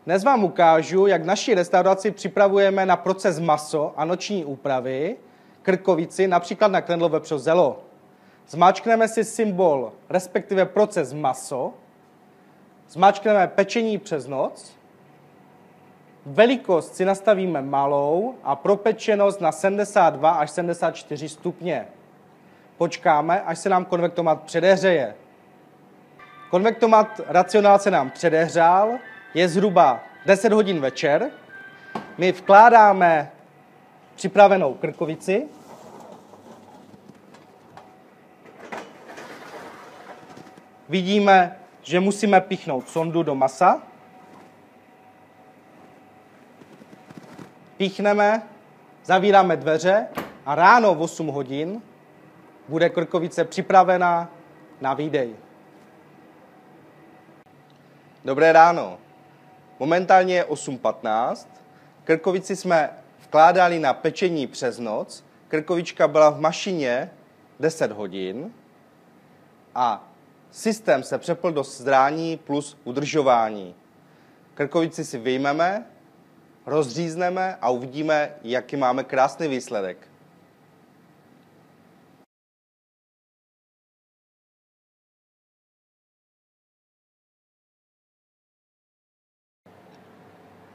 Dnes vám ukážu, jak v naší restauraci připravujeme na proces maso a noční úpravy krkovici, například na knedlo vepřo zelo. Zmáčkneme si symbol, respektive proces maso, zmáčkneme pečení přes noc, velikost si nastavíme malou a propečenost na 72 až 74 stupně. Počkáme, až se nám konvektomat předehřeje. Konvektomat racionál se nám předehřál, je zhruba 10 hodin večer. My vkládáme připravenou krkovici. Vidíme, že musíme píchnout sondu do masa. Píchneme, zavíráme dveře a ráno v 8 hodin bude krkovice připravena na výdej. Dobré ráno. Momentálně je 8:15. Krkovici jsme vkládali na pečení přes noc. Krkovička byla v mašině 10 hodin a systém se přepl do zdrání plus udržování. Krkovici si vyjmeme, rozřízneme a uvidíme, jaký máme krásný výsledek.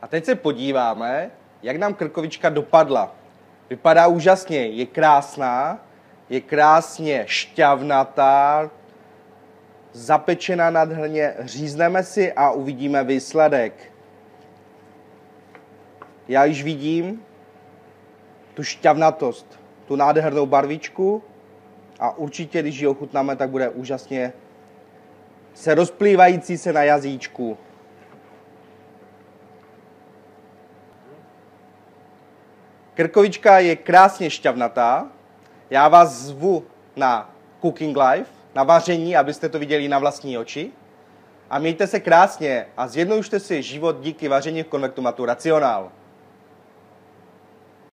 A teď se podíváme, jak nám krkovička dopadla. Vypadá úžasně, je krásná, je krásně šťavnatá, zapečená nádherně, řízneme si a uvidíme výsledek. Já již vidím tu šťavnatost, tu nádhernou barvičku a určitě, když ji ochutnáme, tak bude úžasně se rozplývající se na jazyčku. Krkovička je krásně šťavnatá. Já vás zvu na Cooking Live, na vaření, abyste to viděli na vlastní oči. A mějte se krásně a zjednodušte si život díky vaření v konvektomatu Racionál.